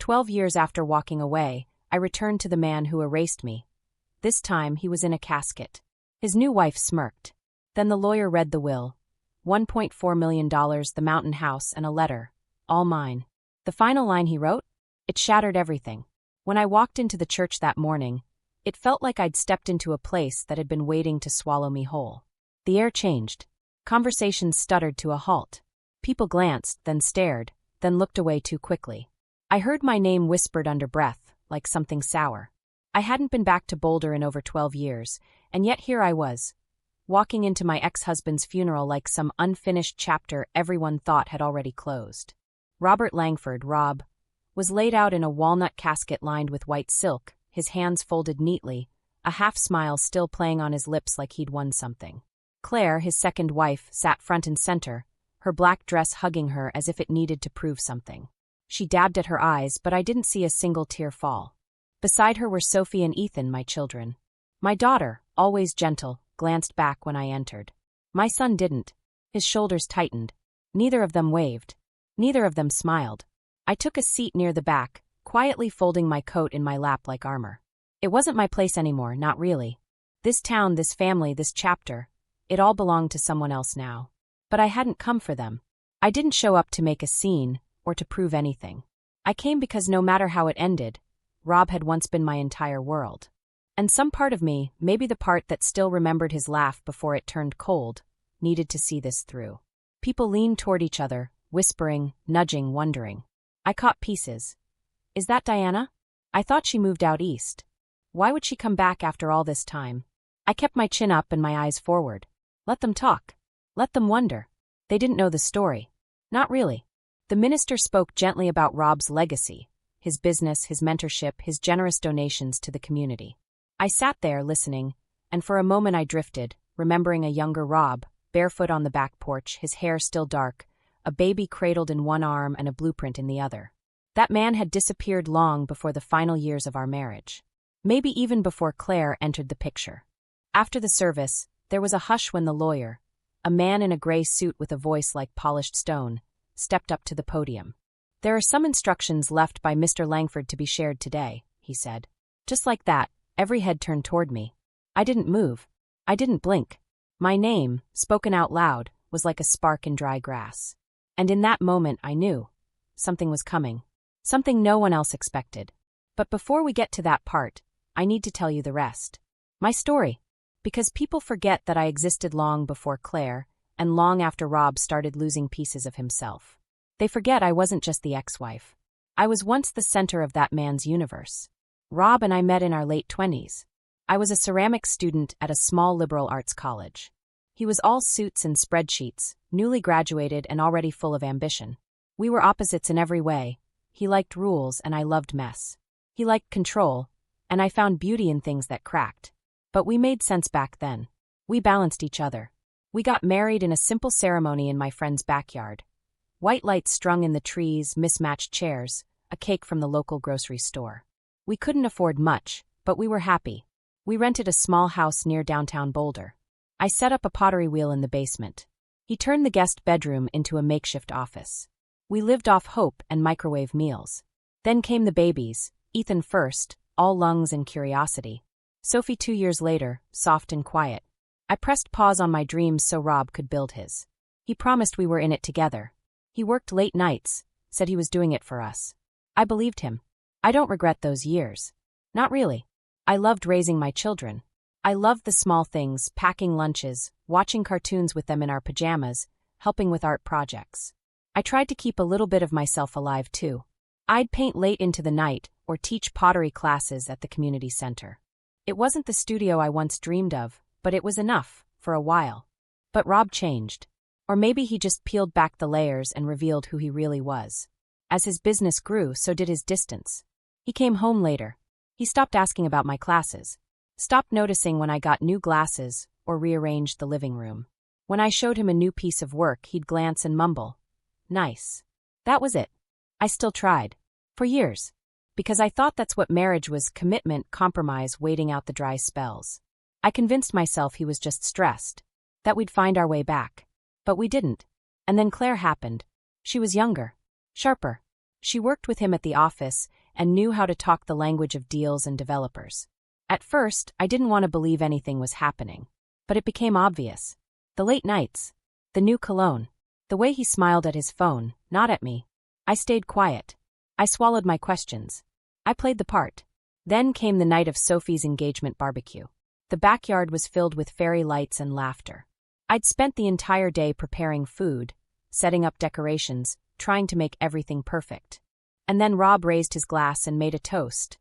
12 years after walking away, I returned to the man who erased me. This time he was in a casket. His new wife smirked. Then the lawyer read the will. $1.4 million, the mountain house, and a letter. All mine. The final line he wrote? It shattered everything. When I walked into the church that morning, it felt like I'd stepped into a place that had been waiting to swallow me whole. The air changed. Conversations stuttered to a halt. People glanced, then stared, then looked away too quickly. I heard my name whispered under breath, like something sour. I hadn't been back to Boulder in over 12 years, and yet here I was, walking into my ex-husband's funeral like some unfinished chapter everyone thought had already closed. Robert Langford, Rob, was laid out in a walnut casket lined with white silk, his hands folded neatly, a half-smile still playing on his lips like he'd won something. Claire, his second wife, sat front and center, her black dress hugging her as if it needed to prove something. She dabbed at her eyes, but I didn't see a single tear fall. Beside her were Sophie and Ethan, my children. My daughter, always gentle, glanced back when I entered. My son didn't. His shoulders tightened. Neither of them waved. Neither of them smiled. I took a seat near the back, quietly folding my coat in my lap like armor. It wasn't my place anymore, not really. This town, this family, this chapter, it all belonged to someone else now. But I hadn't come for them. I didn't show up to make a scene, or to prove anything. I came because no matter how it ended, Rob had once been my entire world. And some part of me, maybe the part that still remembered his laugh before it turned cold, needed to see this through. People leaned toward each other, whispering, nudging, wondering. I caught pieces. Is that Diana? I thought she moved out east. Why would she come back after all this time? I kept my chin up and my eyes forward. Let them talk. Let them wonder. They didn't know the story. Not really. The minister spoke gently about Rob's legacy, his business, his mentorship, his generous donations to the community. I sat there listening, and for a moment I drifted, remembering a younger Rob, barefoot on the back porch, his hair still dark, a baby cradled in one arm and a blueprint in the other. That man had disappeared long before the final years of our marriage. Maybe even before Claire entered the picture. After the service, there was a hush when the lawyer, a man in a gray suit with a voice like polished stone, stepped up to the podium. There are some instructions left by Mr. Langford to be shared today, he said. Just like that, every head turned toward me. I didn't move. I didn't blink. My name, spoken out loud, was like a spark in dry grass. And in that moment I knew. Something was coming. Something no one else expected. But before we get to that part, I need to tell you the rest. My story. Because people forget that I existed long before Claire, and long after Rob started losing pieces of himself. They forget I wasn't just the ex-wife. I was once the center of that man's universe. Rob and I met in our late 20s. I was a ceramics student at a small liberal arts college. He was all suits and spreadsheets, newly graduated and already full of ambition. We were opposites in every way. He liked rules and I loved mess. He liked control, and I found beauty in things that cracked. But we made sense back then. We balanced each other. We got married in a simple ceremony in my friend's backyard. White lights strung in the trees, mismatched chairs, a cake from the local grocery store. We couldn't afford much, but we were happy. We rented a small house near downtown Boulder. I set up a pottery wheel in the basement. He turned the guest bedroom into a makeshift office. We lived off hope and microwave meals. Then came the babies, Ethan first, all lungs and curiosity. Sophie 2 years later, soft and quiet. I pressed pause on my dreams so Rob could build his. He promised we were in it together. He worked late nights, said he was doing it for us. I believed him. I don't regret those years. Not really. I loved raising my children. I loved the small things, packing lunches, watching cartoons with them in our pajamas, helping with art projects. I tried to keep a little bit of myself alive too. I'd paint late into the night or teach pottery classes at the community center. It wasn't the studio I once dreamed of, but it was enough, for a while. But Rob changed. Or maybe he just peeled back the layers and revealed who he really was. As his business grew, so did his distance. He came home later. He stopped asking about my classes. Stopped noticing when I got new glasses or rearranged the living room. When I showed him a new piece of work, he'd glance and mumble, "Nice." That was it. I still tried. For years. Because I thought that's what marriage was: commitment, compromise, waiting out the dry spells. I convinced myself he was just stressed. That we'd find our way back. But we didn't. And then Claire happened. She was younger. Sharper. She worked with him at the office, and knew how to talk the language of deals and developers. At first, I didn't want to believe anything was happening. But it became obvious. The late nights. The new cologne. The way he smiled at his phone, not at me. I stayed quiet. I swallowed my questions. I played the part. Then came the night of Sophie's engagement barbecue. The backyard was filled with fairy lights and laughter. I'd spent the entire day preparing food, setting up decorations, trying to make everything perfect. And then Rob raised his glass and made a toast.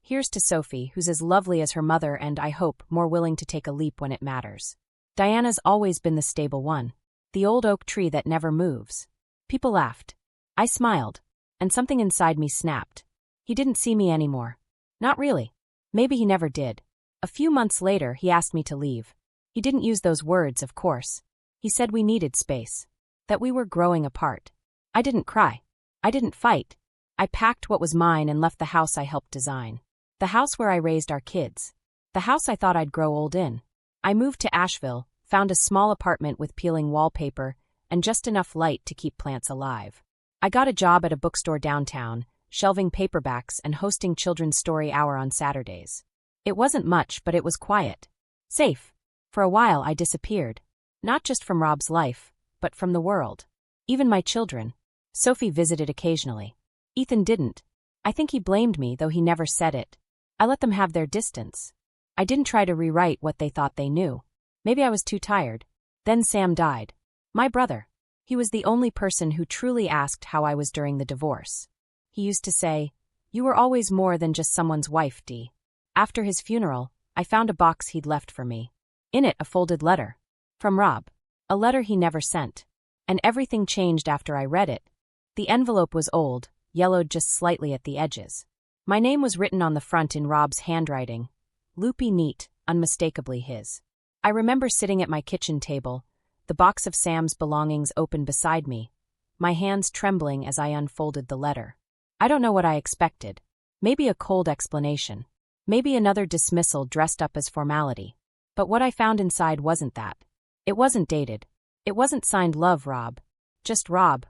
Here's to Sophie, who's as lovely as her mother and, I hope, more willing to take a leap when it matters. Diana's always been the stable one. The old oak tree that never moves. People laughed. I smiled. And something inside me snapped. He didn't see me anymore. Not really. Maybe he never did. A few months later, he asked me to leave. He didn't use those words, of course. He said we needed space. That we were growing apart. I didn't cry. I didn't fight. I packed what was mine and left the house I helped design. The house where I raised our kids. The house I thought I'd grow old in. I moved to Asheville, found a small apartment with peeling wallpaper and just enough light to keep plants alive. I got a job at a bookstore downtown, shelving paperbacks and hosting Children's Story Hour on Saturdays. It wasn't much, but it was quiet. Safe. For a while I disappeared. Not just from Rob's life, but from the world. Even my children. Sophie visited occasionally. Ethan didn't. I think he blamed me, though he never said it. I let them have their distance. I didn't try to rewrite what they thought they knew. Maybe I was too tired. Then Sam died. My brother. He was the only person who truly asked how I was during the divorce. He used to say, "You were always more than just someone's wife, Dee." After his funeral, I found a box he'd left for me. In it, a folded letter. From Rob. A letter he never sent. And everything changed after I read it. The envelope was old, yellowed just slightly at the edges. My name was written on the front in Rob's handwriting. Loopy neat, unmistakably his. I remember sitting at my kitchen table, the box of Sam's belongings open beside me, my hands trembling as I unfolded the letter. I don't know what I expected. Maybe a cold explanation. Maybe another dismissal dressed up as formality. But what I found inside wasn't that. It wasn't dated. It wasn't signed Love, Rob. Just Rob.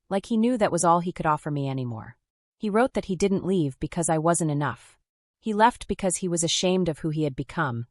Like he knew that was all he could offer me anymore. He wrote that he didn't leave because I wasn't enough. He left because he was ashamed of who he had become,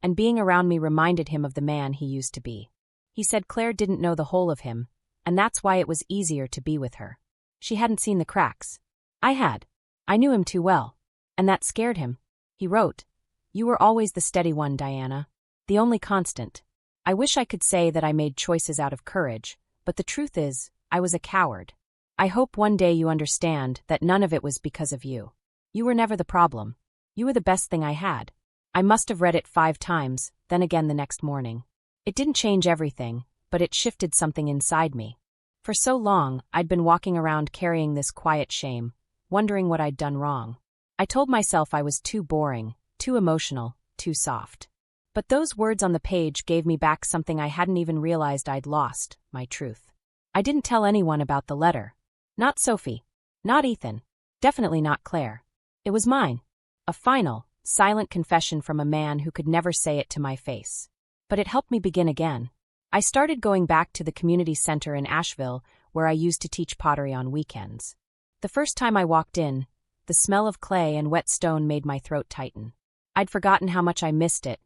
and being around me reminded him of the man he used to be. He said Claire didn't know the whole of him, and that's why it was easier to be with her. She hadn't seen the cracks. I had. I knew him too well. And that scared him. He wrote, "You were always the steady one, Diana. The only constant. I wish I could say that I made choices out of courage, but the truth is, I was a coward. I hope one day you understand that none of it was because of you. You were never the problem. You were the best thing I had." I must have read it 5 times, then again the next morning. It didn't change everything, but it shifted something inside me. For so long, I'd been walking around carrying this quiet shame, wondering what I'd done wrong. I told myself I was too boring, too emotional, too soft. But those words on the page gave me back something I hadn't even realized I'd lost, my truth. I didn't tell anyone about the letter. Not Sophie. Not Ethan. Definitely not Claire. It was mine. A final, silent confession from a man who could never say it to my face. But it helped me begin again. I started going back to the community center in Asheville, where I used to teach pottery on weekends. The first time I walked in, the smell of clay and wet stone made my throat tighten. I'd forgotten how much I missed it,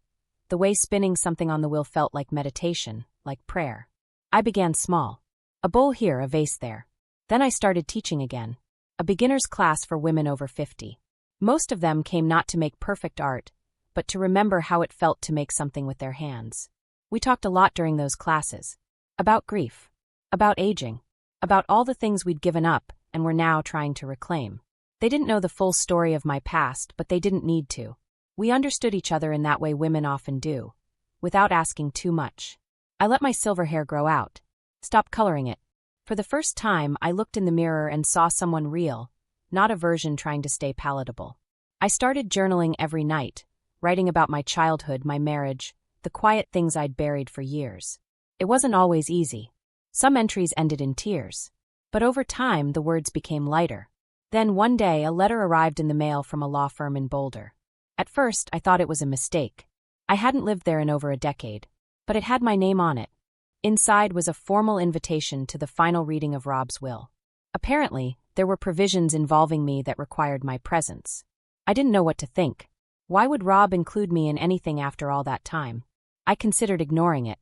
the way spinning something on the wheel felt like meditation, like prayer. I began small. A bowl here, a vase there. Then I started teaching again. A beginner's class for women over 50. Most of them came not to make perfect art, but to remember how it felt to make something with their hands. We talked a lot during those classes. About grief. About aging. About all the things we'd given up and were now trying to reclaim. They didn't know the full story of my past, but they didn't need to. We understood each other in that way women often do, without asking too much. I let my silver hair grow out. Stopped coloring it. For the first time, I looked in the mirror and saw someone real, not a version trying to stay palatable. I started journaling every night, writing about my childhood, my marriage, the quiet things I'd buried for years. It wasn't always easy. Some entries ended in tears. But over time, the words became lighter. Then one day, a letter arrived in the mail from a law firm in Boulder. At first, I thought it was a mistake. I hadn't lived there in over a decade. But it had my name on it. Inside was a formal invitation to the final reading of Rob's will. Apparently, There were provisions involving me that required my presence. I didn't know what to think. Why would Rob include me in anything after all that time? I considered ignoring it.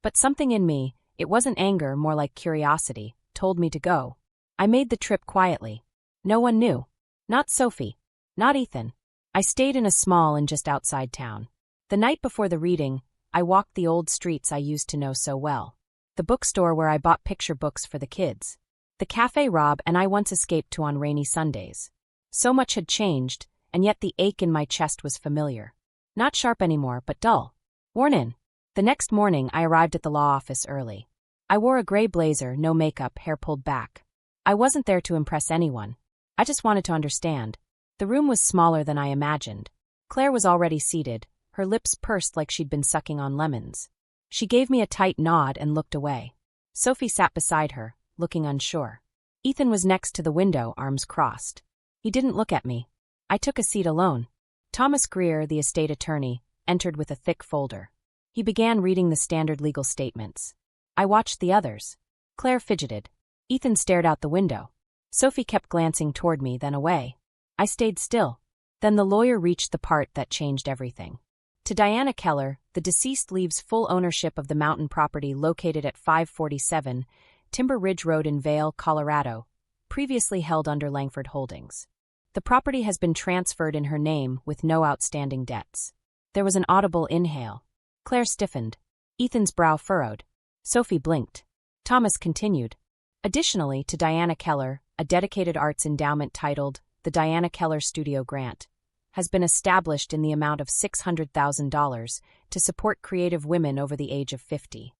But something in me, it wasn't anger, more like curiosity, told me to go. I made the trip quietly. No one knew. Not Sophie. Not Ethan. I stayed in a small inn just outside town. The night before the reading, I walked the old streets I used to know so well. The bookstore where I bought picture books for the kids. The cafe Rob and I once escaped to on rainy Sundays. So much had changed, and yet the ache in my chest was familiar. Not sharp anymore, but dull. Worn in. The next morning, I arrived at the law office early. I wore a gray blazer, no makeup, hair pulled back. I wasn't there to impress anyone. I just wanted to understand. The room was smaller than I imagined. Claire was already seated, her lips pursed like she'd been sucking on lemons. She gave me a tight nod and looked away. Sophie sat beside her, looking unsure. Ethan was next to the window, arms crossed. He didn't look at me. I took a seat alone. Thomas Greer, the estate attorney, entered with a thick folder. He began reading the standard legal statements. I watched the others. Claire fidgeted. Ethan stared out the window. Sophie kept glancing toward me, then away. I stayed still. Then the lawyer reached the part that changed everything. To Diana Keller, the deceased leaves full ownership of the mountain property located at 547 Timber Ridge Road in Vail, Colorado, previously held under Langford Holdings. The property has been transferred in her name with no outstanding debts. There was an audible inhale. Claire stiffened. Ethan's brow furrowed. Sophie blinked. Thomas continued. Additionally, to Diana Keller, a dedicated arts endowment titled the Diana Keller Studio Grant has been established in the amount of $600,000 to support creative women over the age of 50.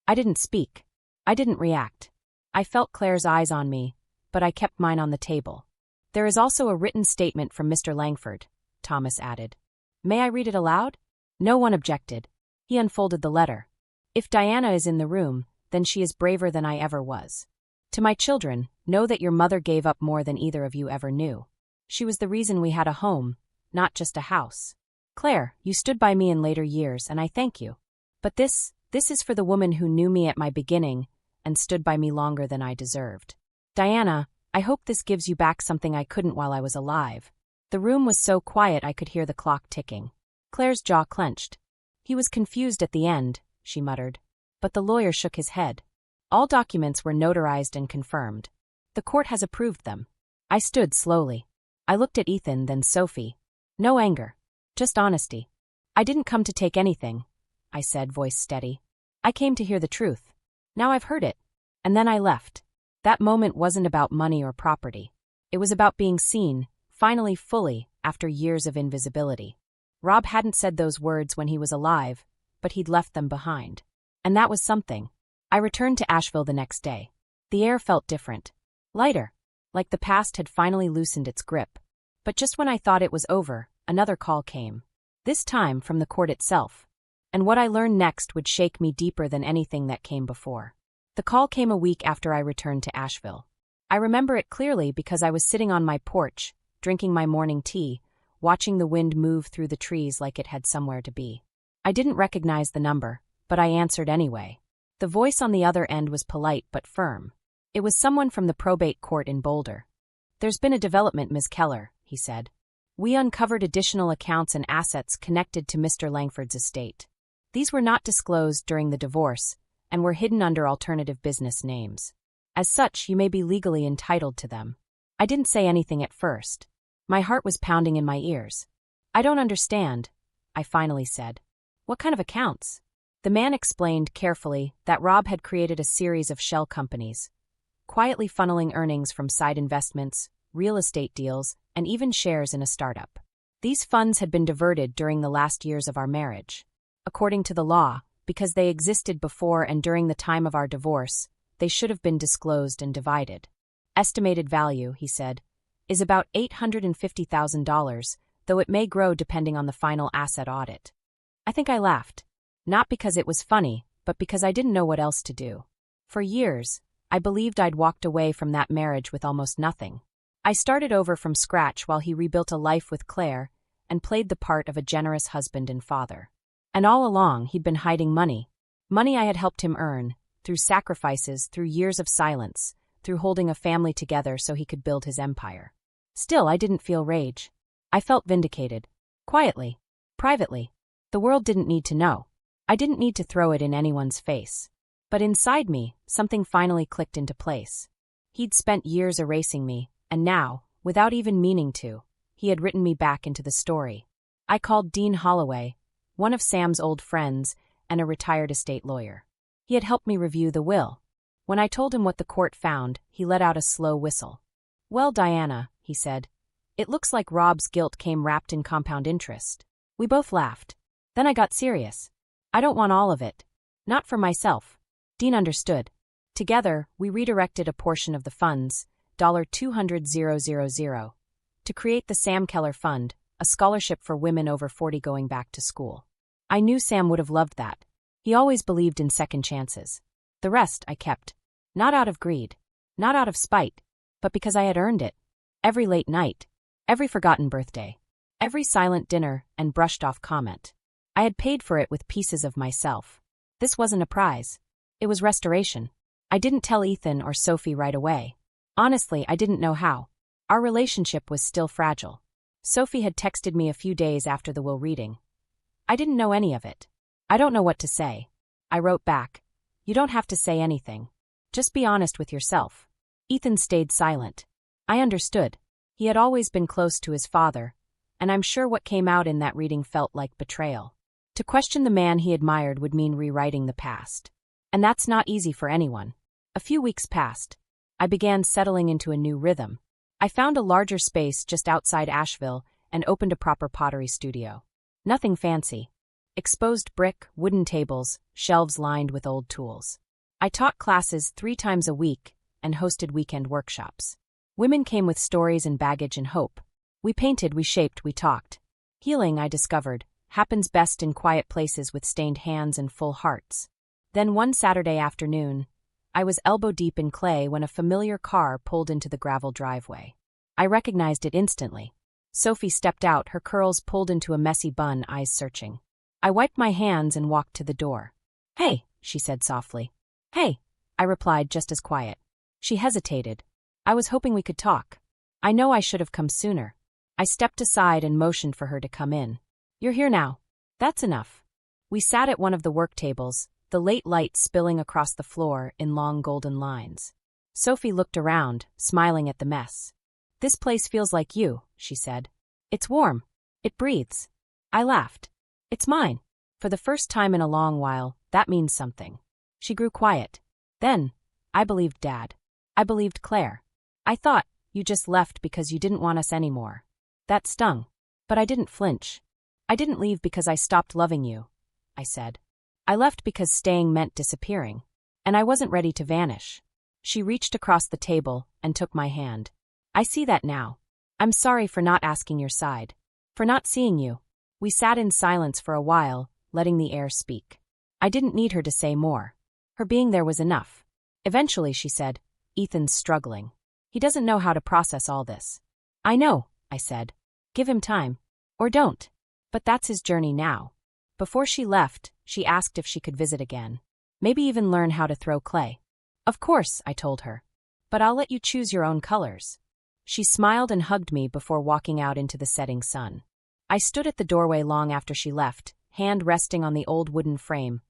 I didn't speak. I didn't react. I felt Claire's eyes on me, but I kept mine on the table. There is also a written statement from Mr. Langford, Thomas added. May I read it aloud? No one objected. He unfolded the letter. If Diana is in the room, then she is braver than I ever was. To my children, know that your mother gave up more than either of you ever knew. She was the reason we had a home, not just a house. Claire, you stood by me in later years, and I thank you. But this is for the woman who knew me at my beginning and stood by me longer than I deserved. Diana, I hope this gives you back something I couldn't while I was alive. The room was so quiet I could hear the clock ticking. Claire's jaw clenched. He was confused at the end, she muttered. But the lawyer shook his head. All documents were notarized and confirmed. The court has approved them. I stood slowly. I looked at Ethan, then Sophie. No anger. Just honesty. I didn't come to take anything, I said, voice steady. I came to hear the truth. Now I've heard it. And then I left. That moment wasn't about money or property. It was about being seen, finally fully, after years of invisibility. Rob hadn't said those words when he was alive, but he'd left them behind. And that was something. I returned to Asheville the next day. The air felt different. Lighter. Like the past had finally loosened its grip. But just when I thought it was over, another call came. This time from the court itself. And what I learned next would shake me deeper than anything that came before. The call came a week after I returned to Asheville. I remember it clearly because I was sitting on my porch, drinking my morning tea, watching the wind move through the trees like it had somewhere to be. I didn't recognize the number, but I answered anyway. The voice on the other end was polite but firm. It was someone from the probate court in Boulder. There's been a development, Ms. Keller, he said. We uncovered additional accounts and assets connected to Mr. Langford's estate. These were not disclosed during the divorce and were hidden under alternative business names. As such, you may be legally entitled to them. I didn't say anything at first. My heart was pounding in my ears. I don't understand, I finally said. What kind of accounts? The man explained carefully that Rob had created a series of shell companies, quietly funneling earnings from side investments, real estate deals, and even shares in a startup. These funds had been diverted during the last years of our marriage. According to the law, because they existed before and during the time of our divorce, they should have been disclosed and divided. Estimated value, he said, is about $850,000, though it may grow depending on the final asset audit. I think I laughed. Not because it was funny, but because I didn't know what else to do. For years, I believed I'd walked away from that marriage with almost nothing. I started over from scratch while he rebuilt a life with Claire and played the part of a generous husband and father. And all along, he'd been hiding money. Money I had helped him earn, through sacrifices, through years of silence, through holding a family together so he could build his empire. Still, I didn't feel rage. I felt vindicated. Quietly. Privately. The world didn't need to know. I didn't need to throw it in anyone's face. But inside me, something finally clicked into place. He'd spent years erasing me, and now, without even meaning to, he had written me back into the story. I called Dean Holloway, one of Sam's old friends and a retired estate lawyer. He had helped me review the will. When I told him what the court found, he let out a slow whistle. "Well, Diana," he said, "it looks like Rob's guilt came wrapped in compound interest." We both laughed. Then I got serious. "I don't want all of it. Not for myself." Dean understood. Together, we redirected a portion of the funds, $200,000, to create the Sam Keller Fund, a scholarship for women over 40 going back to school. I knew Sam would have loved that. He always believed in second chances. The rest I kept. Not out of greed. Not out of spite. But because I had earned it. Every late night. Every forgotten birthday. Every silent dinner and brushed-off comment. I had paid for it with pieces of myself. This wasn't a prize. It was restoration. I didn't tell Ethan or Sophie right away. Honestly, I didn't know how. Our relationship was still fragile. Sophie had texted me a few days after the will reading. I didn't know any of it. "I don't know what to say." I wrote back. "You don't have to say anything. Just be honest with yourself." Ethan stayed silent. I understood. He had always been close to his father, and I'm sure what came out in that reading felt like betrayal. To question the man he admired would mean rewriting the past. And that's not easy for anyone. A few weeks passed. I began settling into a new rhythm. I found a larger space just outside Asheville and opened a proper pottery studio. Nothing fancy. Exposed brick, wooden tables, shelves lined with old tools. I taught classes 3 times a week and hosted weekend workshops. Women came with stories and baggage and hope. We painted, we shaped, we talked. Healing, I discovered, happens best in quiet places with stained hands and full hearts. Then one Saturday afternoon, I was elbow-deep in clay when a familiar car pulled into the gravel driveway. I recognized it instantly. Sophie stepped out, her curls pulled into a messy bun, eyes searching. I wiped my hands and walked to the door. "Hey," she said softly. "Hey," I replied just as quiet. She hesitated. "I was hoping we could talk. I know I should have come sooner." I stepped aside and motioned for her to come in. "You're here now. That's enough." We sat at one of the work tables, the late light spilling across the floor in long golden lines. Sophie looked around, smiling at the mess. "This place feels like you," she said. "It's warm. It breathes." I laughed. "It's mine." For the first time in a long while, that means something. She grew quiet. Then, I believed Dad. I believed Claire. I thought, "You just left because you didn't want us anymore." That stung. But I didn't flinch. "I didn't leave because I stopped loving you," I said. "I left because staying meant disappearing. And I wasn't ready to vanish." She reached across the table and took my hand. "I see that now. I'm sorry for not asking your side. For not seeing you." We sat in silence for a while, letting the air speak. I didn't need her to say more. Her being there was enough. Eventually she said, "Ethan's struggling. He doesn't know how to process all this." "I know," I said. "Give him time. Or don't. But that's his journey now." Before she left, she asked if she could visit again. Maybe even learn how to throw clay. "Of course," I told her. "But I'll let you choose your own colors." She smiled and hugged me before walking out into the setting sun. I stood at the doorway long after she left, hand resting on the old wooden frame,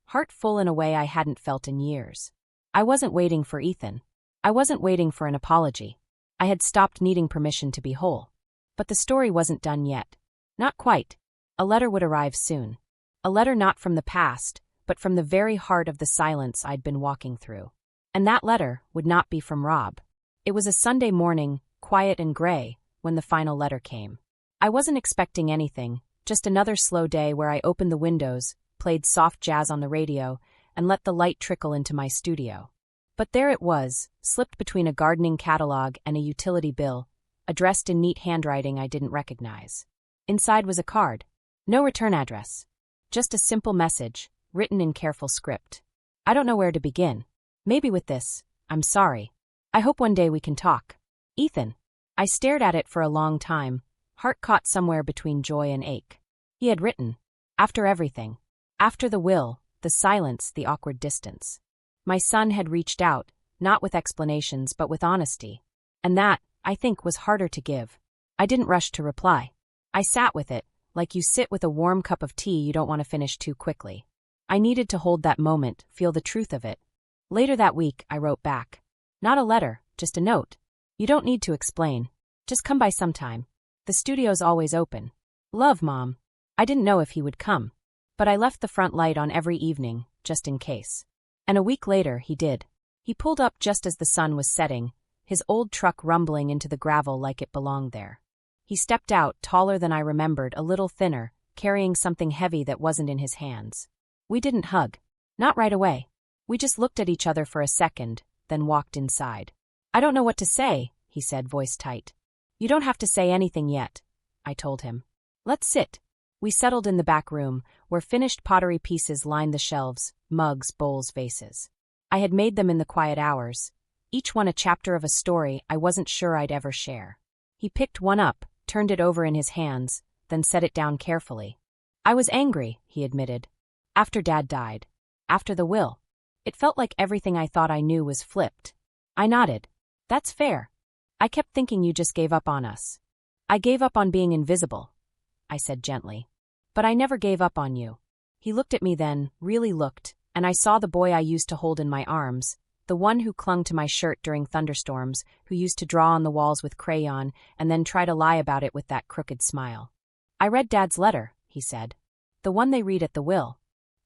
heart full in a way I hadn't felt in years. I wasn't waiting for Ethan. I wasn't waiting for an apology. I had stopped needing permission to be whole. But the story wasn't done yet. Not quite. A letter would arrive soon. A letter not from the past, but from the very heart of the silence I'd been walking through. And that letter would not be from Rob. It was a Sunday morning, quiet and gray, when the final letter came. I wasn't expecting anything, just another slow day where I opened the windows, played soft jazz on the radio, and let the light trickle into my studio. But there it was, slipped between a gardening catalog and a utility bill, addressed in neat handwriting I didn't recognize. Inside was a card. No return address. Just a simple message, written in careful script. I don't know where to begin. Maybe with this, "I'm sorry. I hope one day we can talk. Ethan." I stared at it for a long time, heart caught somewhere between joy and ache. He had written. After everything. After the will, the silence, the awkward distance. My son had reached out, not with explanations but with honesty. And that, I think, was harder to give. I didn't rush to reply. I sat with it, like you sit with a warm cup of tea you don't want to finish too quickly. I needed to hold that moment, feel the truth of it. Later that week, I wrote back. Not a letter, just a note. You don't need to explain. Just come by sometime. The studio's always open. Love, Mom. I didn't know if he would come, but I left the front light on every evening, just in case. And a week later, he did. He pulled up just as the sun was setting, his old truck rumbling into the gravel like it belonged there. He stepped out, taller than I remembered, a little thinner, carrying something heavy that wasn't in his hands. We didn't hug. Not right away. We just looked at each other for a second, then walked inside. I don't know what to say, he said, voice tight. You don't have to say anything yet, I told him. Let's sit. We settled in the back room, where finished pottery pieces lined the shelves, mugs, bowls, vases. I had made them in the quiet hours, each one a chapter of a story I wasn't sure I'd ever share. He picked one up, turned it over in his hands, then set it down carefully. I was angry, he admitted. After Dad died. After the will. It felt like everything I thought I knew was flipped. I nodded. That's fair. I kept thinking you just gave up on us. I gave up on being invisible, I said gently. But I never gave up on you. He looked at me then, really looked, and I saw the boy I used to hold in my arms, the one who clung to my shirt during thunderstorms, who used to draw on the walls with crayon and then try to lie about it with that crooked smile. I read Dad's letter, he said. The one they read at the will.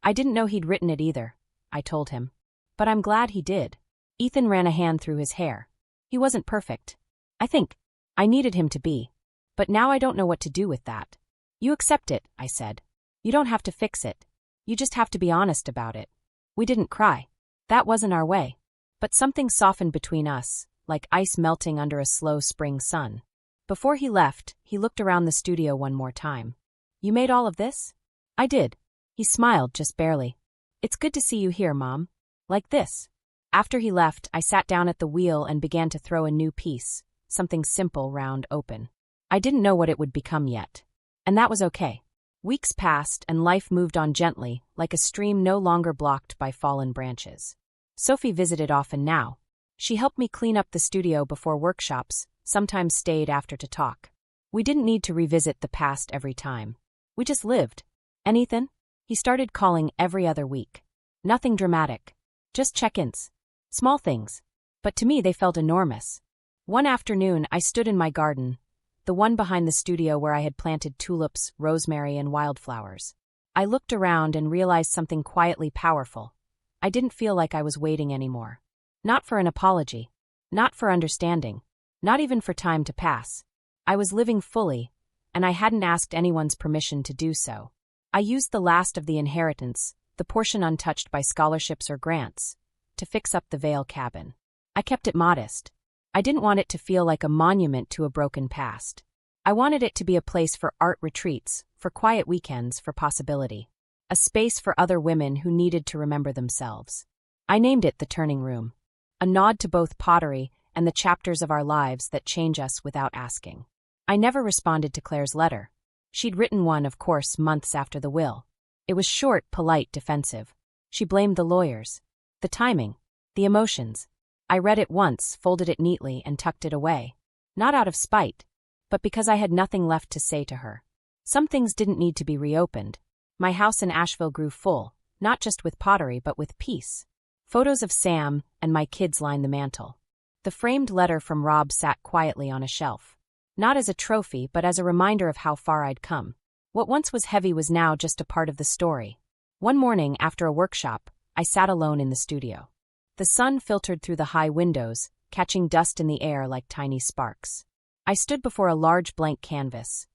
I didn't know he'd written it either, I told him. But I'm glad he did. Ethan ran a hand through his hair. He wasn't perfect. I think. I needed him to be. But now I don't know what to do with that. You accept it, I said. You don't have to fix it. You just have to be honest about it. We didn't cry. That wasn't our way. But something softened between us, like ice melting under a slow spring sun. Before he left, he looked around the studio one more time. You made all of this? I did. He smiled, just barely. It's good to see you here, Mom. Like this. After he left, I sat down at the wheel and began to throw a new piece, something simple, round, open. I didn't know what it would become yet. And that was okay. Weeks passed and life moved on gently, like a stream no longer blocked by fallen branches. Sophie visited often now. She helped me clean up the studio before workshops, sometimes stayed after to talk. We didn't need to revisit the past every time. We just lived. And Ethan? He started calling every other week. Nothing dramatic. Just check-ins. Small things. But to me they felt enormous. One afternoon I stood in my garden, the one behind the studio where I had planted tulips, rosemary, and wildflowers. I looked around and realized something quietly powerful. I didn't feel like I was waiting anymore. Not for an apology. Not for understanding. Not even for time to pass. I was living fully, and I hadn't asked anyone's permission to do so. I used the last of the inheritance, the portion untouched by scholarships or grants, to fix up the Vale cabin. I kept it modest. I didn't want it to feel like a monument to a broken past. I wanted it to be a place for art retreats, for quiet weekends, for possibility. A space for other women who needed to remember themselves. I named it the Turning Room. A nod to both pottery and the chapters of our lives that change us without asking. I never responded to Claire's letter. She'd written one, of course, months after the will. It was short, polite, defensive. She blamed the lawyers. The timing. The emotions. I read it once, folded it neatly, and tucked it away. Not out of spite, but because I had nothing left to say to her. Some things didn't need to be reopened. My house in Asheville grew full, not just with pottery but with peace. Photos of Sam and my kids lined the mantel. The framed letter from Rob sat quietly on a shelf. Not as a trophy, but as a reminder of how far I'd come. What once was heavy was now just a part of the story. One morning, after a workshop, I sat alone in the studio. The sun filtered through the high windows, catching dust in the air like tiny sparks. I stood before a large blank canvas.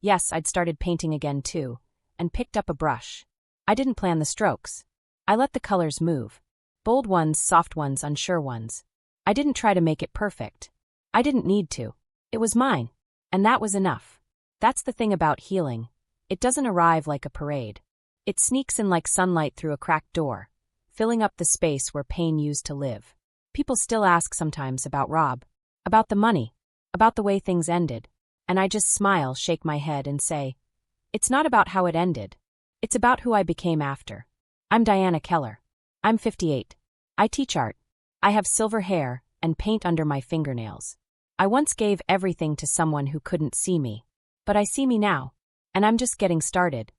Yes, I'd started painting again too, and picked up a brush. I didn't plan the strokes. I let the colors move. Bold ones, soft ones, unsure ones. I didn't try to make it perfect. I didn't need to. It was mine. And that was enough. That's the thing about healing. It doesn't arrive like a parade. It sneaks in like sunlight through a cracked door, filling up the space where pain used to live. People still ask sometimes about Rob, about the money, about the way things ended, and I just smile, shake my head, and say, it's not about how it ended. It's about who I became after. I'm Diana Keller. I'm 58. I teach art. I have silver hair and paint under my fingernails. I once gave everything to someone who couldn't see me. But I see me now. And I'm just getting started.